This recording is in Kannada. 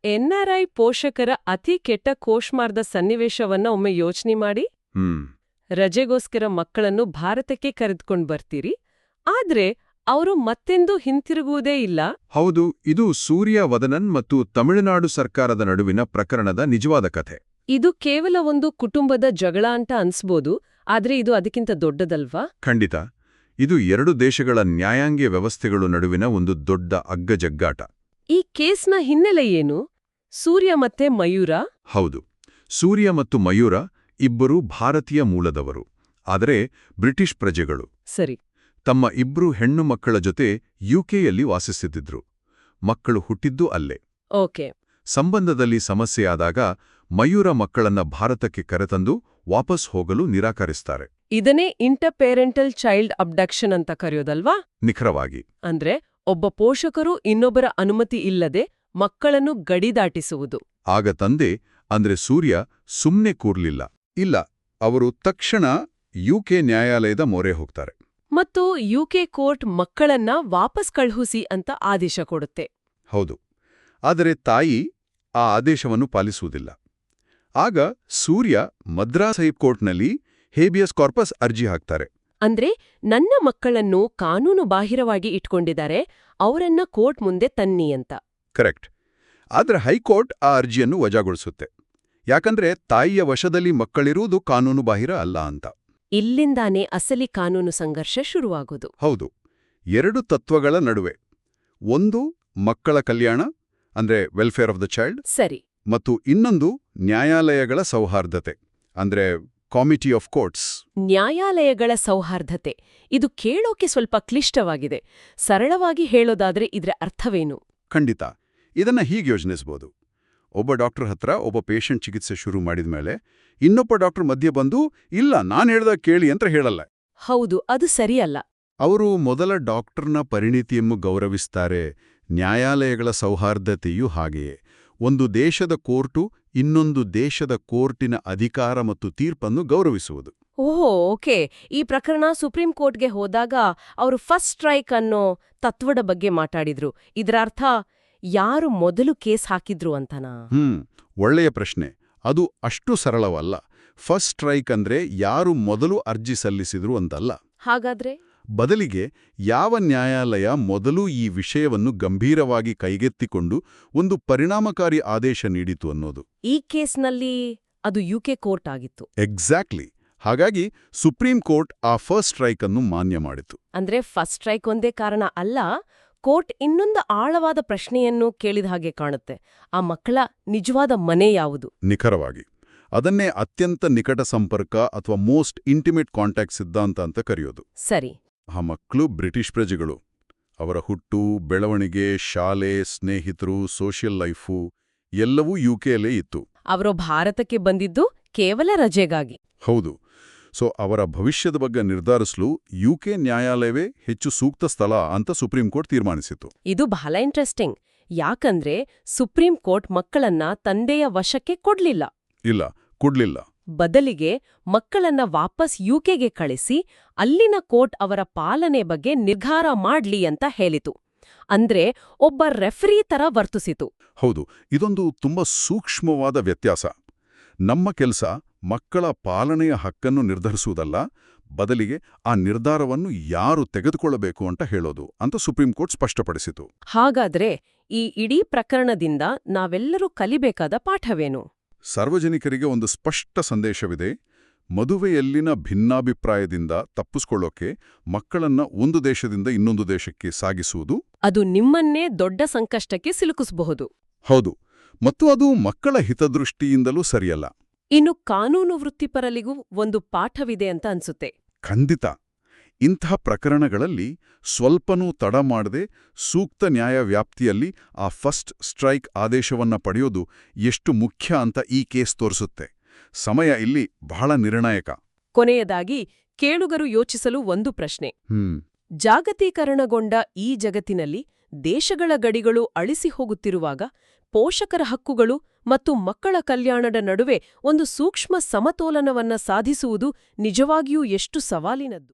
NRI ಪೋಷಕರ ಅತಿ ಕೆಟ್ಟ ಕೋಶ್ಮಾರ್ದ ಸನ್ನಿವೇಶವನ್ನ ಒಮ್ಮೆ ಯೋಚನೆ ಮಾಡಿ. ರಜೆಗೋಸ್ಕರ ಮಕ್ಕಳನ್ನು ಭಾರತಕ್ಕೆ ಕರೆದುಕೊಂಡು ಬರ್ತೀರಿ, ಆದ್ರೆ ಅವರು ಮತ್ತೆಂದೂ ಹಿಂತಿರುಗುವುದೇ ಇಲ್ಲ. ಹೌದು, ಇದು ಸೂರ್ಯ ವದನನ್ ಮತ್ತು ತಮಿಳುನಾಡು ಸರ್ಕಾರದ ನಡುವಿನ ಪ್ರಕರಣದ ನಿಜವಾದ ಕಥೆ. ಇದು ಕೇವಲ ಒಂದು ಕುಟುಂಬದ ಜಗಳ ಅಂತ ಅನ್ಸ್ಬೋದು, ಆದ್ರೆ ಇದು ಅದಕ್ಕಿಂತ ದೊಡ್ಡದಲ್ವಾ? ಖಂಡಿತ. ಇದು ಎರಡು ದೇಶಗಳ ನ್ಯಾಯಾಂಗ ವ್ಯವಸ್ಥೆಗಳು ನಡುವಿನ ಒಂದು ದೊಡ್ಡ ಅಗ್ಗಜಗ್ಗಾಟ. ಈ ಕೇಸ್ನ ಹಿನ್ನೆಲೆ ಏನು? ಸೂರ್ಯ ಮತ್ತೆ ಮಯೂರ? ಹೌದು, ಸೂರ್ಯ ಮತ್ತು ಮಯೂರ ಇಬ್ಬರೂ ಭಾರತೀಯ ಮೂಲದವರು, ಆದರೆ ಬ್ರಿಟಿಷ್ ಪ್ರಜೆಗಳು. ಸರಿ. ತಮ್ಮ ಇಬ್ರು ಹೆಣ್ಣು ಮಕ್ಕಳ ಜೊತೆ ಯುಕೆಯಲ್ಲಿ ವಾಸಿಸುತ್ತಿದ್ರು. ಮಕ್ಕಳು ಹುಟ್ಟಿದ್ದೂ ಅಲ್ಲೇ. ಓಕೆ. ಸಂಬಂಧದಲ್ಲಿ ಸಮಸ್ಯೆಯಾದಾಗ ಮಯೂರ ಮಕ್ಕಳನ್ನ ಭಾರತಕ್ಕೆ ಕರೆತಂದು ವಾಪಸ್ ಹೋಗಲು ನಿರಾಕರಿಸ್ತಾರೆ. ಇದನ್ನೇ ಇಂಟರ್ಪೇರೆಂಟಲ್ ಚೈಲ್ಡ್ ಅಬ್ಡಕ್ಷನ್ ಅಂತ ಕರೆಯೋದಲ್ವಾ? ನಿಖರವಾಗಿ. ಅಂದ್ರೆ ಒಬ್ಬ ಪೋಷಕರು ಇನ್ನೊಬ್ಬರ ಅನುಮತಿ ಇಲ್ಲದೆ ಮಕ್ಕಳನ್ನು ಗಡಿದಾಟಿಸುವುದು. ಆಗ ತಂದೆ, ಅಂದ್ರೆ ಸೂರ್ಯ, ಸುಮ್ನೆ ಕೂರ್ಲಿಲ್ಲ. ಇಲ್ಲ, ಅವರು ತಕ್ಷಣ ಯುಕೆ ನ್ಯಾಯಾಲಯದ ಮೊರೆ ಹೋಗ್ತಾರೆ. ಮತ್ತು ಯುಕೆ ಕೋರ್ಟ್ ಮಕ್ಕಳನ್ನ ವಾಪಸ್ ಕಳುಹಿಸಿ ಅಂತ ಆದೇಶ ಕೊಡುತ್ತೆ. ಹೌದು, ಆದರೆ ತಾಯಿ ಆ ಆದೇಶವನ್ನು ಪಾಲಿಸುವುದಿಲ್ಲ. ಆಗ ಸೂರ್ಯ ಮದ್ರಾಸ್ ಹೈಕೋರ್ಟ್ನಲ್ಲಿ ಹೇಬಿಯಸ್ ಕಾರ್ಪಸ್ ಅರ್ಜಿ ಹಾಕ್ತಾರೆ. ಅಂದ್ರೆ ನನ್ನ ಮಕ್ಕಳನ್ನು ಕಾನೂನು ಬಾಹಿರವಾಗಿ ಇಟ್ಕೊಂಡಿದ್ದಾರೆ, ಅವರನ್ನ ಕೋರ್ಟ್ ಮುಂದೆ ತನ್ನಿ ಅಂತ. ಕರೆಕ್ಟ್. ಆದ್ರೆ ಹೈಕೋರ್ಟ್ ಆ ಅರ್ಜಿಯನ್ನು ವಜಾಗೊಳಿಸುತ್ತೆ. ಯಾಕಂದ್ರೆ ತಾಯಿಯ ವಶದಲ್ಲಿ ಮಕ್ಕಳಿರುವುದು ಕಾನೂನು ಬಾಹಿರ ಅಲ್ಲ ಅಂತ. ಇಲ್ಲಿಂದಾನೇ ಅಸಲಿ ಕಾನೂನು ಸಂಘರ್ಷ ಶುರುವಾಗೋದು. ಹೌದು, ಎರಡು ತತ್ವಗಳ ನಡುವೆ. ಒಂದು ಮಕ್ಕಳ ಕಲ್ಯಾಣ, ಅಂದ್ರೆ ವೆಲ್ಫೇರ್ ಆಫ್ ದ ಚೈಲ್ಡ್. ಸರಿ. ಮತ್ತು ಇನ್ನೊಂದು ನ್ಯಾಯಾಲಯಗಳ ಸೌಹಾರ್ದತೆ, ಅಂದ್ರೆ ಕಾಮಿಟಿ ಆಫ್ ಕೋರ್ಟ್ಸ್. ನ್ಯಾಯಾಲಯಗಳ ಸೌಹಾರ್ದತೆ, ಇದು ಕೇಳೋಕೆ ಸ್ವಲ್ಪ ಕ್ಲಿಷ್ಟವಾಗಿದೆ. ಸರಳವಾಗಿ ಹೇಳೋದಾದ್ರೆ ಇದ್ರ ಅರ್ಥವೇನು? ಖಂಡಿತ. ಇದನ್ನ ಹೀಗೆ ಯೋಜನಿಸಬಹುದು. ಒಬ್ಬ ಡಾಕ್ಟರ್ ಹತ್ರ ಒಬ್ಬ ಪೇಷಂಟ್ ಚಿಕಿತ್ಸೆ ಶುರು ಮಾಡಿದ್ಮೇಲೆ ಇನ್ನೊಬ್ಬ ಡಾಕ್ಟರ್ ಮಧ್ಯೆ ಬಂದು, ಇಲ್ಲ ನಾನ್ ಹೇಳ್ದಾಗ ಕೇಳಿ ಅಂತ ಹೇಳಲ್ಲ. ಹೌದು, ಅದು ಸರಿಯಲ್ಲ. ಅವರು ಮೊದಲ ಡಾಕ್ಟರ್ನ ಪರಿಣಿತಿಯನ್ನು ಗೌರವಿಸ್ತಾರೆ. ನ್ಯಾಯಾಲಯಗಳ ಸೌಹಾರ್ದತೆಯೂ ಹಾಗೆಯೇ. ಒಂದು ದೇಶದ ಕೋರ್ಟು ಇನ್ನೊಂದು ದೇಶದ ಕೋರ್ಟಿನ ಅಧಿಕಾರ ಮತ್ತು ತೀರ್ಪನ್ನು ಗೌರವಿಸುವುದು. ಓಹೋ, ಓಕೆ. ಈ ಪ್ರಕರಣ ಸುಪ್ರೀಂ ಕೋರ್ಟ್ಗೆ ಹೋದಾಗ ಅವರು ಫಸ್ಟ್ ಸ್ಟ್ರೈಕ್ ಅನ್ನೋ ತತ್ವದ ಬಗ್ಗೆ ಮಾತಾಡಿದ್ರು. ಇದರ ಅರ್ಥ ಯಾರು ಮೊದಲು ಕೇಸ್ ಹಾಕಿದ್ರು ಅಂತನಾ? ಒಳ್ಳೆಯ ಪ್ರಶ್ನೆ. ಅದು ಅಷ್ಟು ಸರಳವಲ್ಲ. ಫಸ್ಟ್ ಸ್ಟ್ರೈಕ್ ಅಂದ್ರೆ ಯಾರು ಮೊದಲು ಅರ್ಜಿ ಸಲ್ಲಿಸಿದ್ರು ಅಂತಲ್ಲ. ಹಾಗಾದ್ರೆ ಬದಲಿಗೆ ಯಾವ ನ್ಯಾಯಾಲಯ ಮೊದಲು ಈ ವಿಷಯವನ್ನು ಗಂಭೀರವಾಗಿ ಕೈಗೆತ್ತಿಕೊಂಡು ಒಂದು ಪರಿಣಾಮಕಾರಿ ಆದೇಶ ನೀಡಿತು ಅನ್ನೋದು. ಈ ಕೇಸ್ನಲ್ಲಿ ಅದು ಯುಕೆ ಕೋರ್ಟ್ ಆಗಿತ್ತು. ಎಕ್ಸಾಕ್ಟ್ಲಿ. ಹಾಗಾಗಿ ಸುಪ್ರೀಂ ಕೋರ್ಟ್ ಆ ಫಸ್ಟ್ ಸ್ಟ್ರೈಕ್ ಅನ್ನು ಮಾನ್ಯ ಮಾಡಿತು. ಅಂದ್ರೆ ಫಸ್ಟ್ ಸ್ಟ್ರೈಕ್ ಒಂದೇ ಕಾರಣ ಅಲ್ಲ, ಕೋರ್ಟ್ ಇನ್ನೊಂದು ಆಳವಾದ ಪ್ರಶ್ನೆಯನ್ನು ಕೇಳಿದ ಹಾಗೆ ಕಾಣುತ್ತೆ. ಆ ಮಕ್ಕಳ ನಿಜವಾದ ಮನೆ ಯಾವುದು? ನಿಖರವಾಗಿ. ಅದನ್ನೇ ಅತ್ಯಂತ ನಿಕಟ ಸಂಪರ್ಕ ಅಥವಾ ಮೋಸ್ಟ್ ಇಂಟಿಮೇಟ್ ಕಾಂಟ್ಯಾಕ್ಟ್ ಸಿದ್ಧಾಂತ ಅಂತ ಕರೆಯೋದು. ಸರಿ. ಆ ಮಕ್ಕಳು ಬ್ರಿಟಿಷ್ ಪ್ರಜೆಗಳು. ಅವರ ಹುಟ್ಟು, ಬೆಳವಣಿಗೆ, ಶಾಲೆ, ಸ್ನೇಹಿತರು, ಸೋಷಿಯಲ್ ಲೈಫು ಎಲ್ಲವೂ ಯುಕೆಯಲ್ಲೇ ಇತ್ತು. ಅವರು ಭಾರತಕ್ಕೆ ಬಂದಿದ್ದು ಕೇವಲ ರಜೆಗಾಗಿ. ಹೌದು. ಸೊ ಅವರ ಭವಿಷ್ಯದ ಬಗ್ಗೆ ನಿರ್ಧರಿಸಲು ಯುಕೆ ನ್ಯಾಯಾಲಯವೇ ಹೆಚ್ಚು ಸೂಕ್ತ ಸ್ಥಳ ಅಂತ ಸುಪ್ರೀಂ ಕೋರ್ಟ್ ತೀರ್ಮಾನಿಸಿತು. ಇದು ಬಹಳ ಇಂಟ್ರೆಸ್ಟಿಂಗ್. ಯಾಕಂದ್ರೆ ಸುಪ್ರೀಂ ಕೋರ್ಟ್ ಮಕ್ಕಳನ್ನ ತಂದೆಯ ವಶಕ್ಕೆ ಕೊಡ್ಲಿಲ್ಲ. ಇಲ್ಲ, ಕೊಡ್ಲಿಲ್ಲ. ಬದಲಿಗೆ ಮಕ್ಕಳನ್ನ ವಾಪಸ್ ಯುಕೆಗೆ ಕಳಿಸಿ ಅಲ್ಲಿನ ಕೋರ್ಟ್ ಅವರ ಪಾಲನೆ ಬಗ್ಗೆ ನಿರ್ಧಾರ ಮಾಡ್ಲಿ ಅಂತ ಹೇಳಿತು. ಅಂದ್ರೆ ಒಬ್ಬ ರೆಫರಿ ತರ ವರ್ತಿಸಿತು. ಹೌದು, ಇದೊಂದು ತುಂಬಾ ಸೂಕ್ಷ್ಮವಾದ ವ್ಯತ್ಯಾಸ. ನಮ್ಮ ಕೆಲಸ ಮಕ್ಕಳ ಪಾಲನೆಯ ಹಕ್ಕನ್ನು ನಿರ್ಧರಿಸುವುದಲ್ಲ, ಬದಲಿಗೆ ಆ ನಿರ್ಧಾರವನ್ನು ಯಾರು ತೆಗೆದುಕೊಳ್ಳಬೇಕು ಅಂತ ಹೇಳೋದು ಅಂತ ಸುಪ್ರೀಂ ಕೋರ್ಟ್ ಸ್ಪಷ್ಟಪಡಿಸಿತು. ಹಾಗಾದ್ರೆ ಈ ಇಡೀ ಪ್ರಕರಣದಿಂದ ನಾವೆಲ್ಲರೂ ಕಲಿಬೇಕಾದ ಪಾಠವೇನು? ಸಾರ್ವಜನಿಕರಿಗೆ ಒಂದು ಸ್ಪಷ್ಟ ಸಂದೇಶವಿದೆ. ಮದುವೆಯಲ್ಲಿನ ಭಿನ್ನಾಭಿಪ್ರಾಯದಿಂದ ತಪ್ಪಿಸ್ಕೊಳ್ಳೋಕೆ ಮಕ್ಕಳನ್ನ ಒಂದು ದೇಶದಿಂದ ಇನ್ನೊಂದು ದೇಶಕ್ಕೆ ಸಾಗಿಸುವುದು ಅದು ನಿಮ್ಮನ್ನೇ ದೊಡ್ಡ ಸಂಕಷ್ಟಕ್ಕೆ ಸಿಲುಕಿಸಬಹುದು. ಹೌದು, ಮತ್ತು ಅದು ಮಕ್ಕಳ ಹಿತದೃಷ್ಟಿಯಿಂದಲೂ ಸರಿಯಲ್ಲ. ಇನ್ನು ಕಾನೂನು ವೃತ್ತಿಪರರಿಗೂ ಒಂದು ಪಾಠವಿದೆ ಅಂತ ಅನ್ಸುತ್ತೆ. ಖಂಡಿತ. ಇಂಥ ಪ್ರಕರಣಗಳಲ್ಲಿ ಸ್ವಲ್ಪನೂ ತಡ ಮಾಡದೆ ಸೂಕ್ತ ನ್ಯಾಯ ವ್ಯಾಪ್ತಿಯಲ್ಲಿ ಆ ಫಸ್ಟ್ ಸ್ಟ್ರೈಕ್ ಆದೇಶವನ್ನ ಪಡೆಯೋದು ಎಷ್ಟು ಮುಖ್ಯ ಅಂತ ಈ ಕೇಸ್ ತೋರಿಸುತ್ತೆ. ಸಮಯ ಇಲ್ಲಿ ಬಹಳ ನಿರ್ಣಾಯಕ. ಕೊನೆಯದಾಗಿ ಕೇಳುಗರು ಯೋಚಿಸಲು ಒಂದು ಪ್ರಶ್ನೆ. ಜಾಗತೀಕರಣಗೊಂಡ ಈ ಜಗತ್ತಿನಲ್ಲಿ ದೇಶಗಳ ಗಡಿಗಳು ಅಳಿಸಿ ಹೋಗುತ್ತಿರುವಾಗ ಪೋಷಕರ ಹಕ್ಕುಗಳು ಮತ್ತು ಮಕ್ಕಳ ಕಲ್ಯಾಣದ ನಡುವೆ ಒಂದು ಸೂಕ್ಷ್ಮ ಸಮತೋಲನವನ್ನ ಸಾಧಿಸುವುದು ನಿಜವಾಗಿಯೂ ಎಷ್ಟು ಸವಾಲಿನದ್ದು.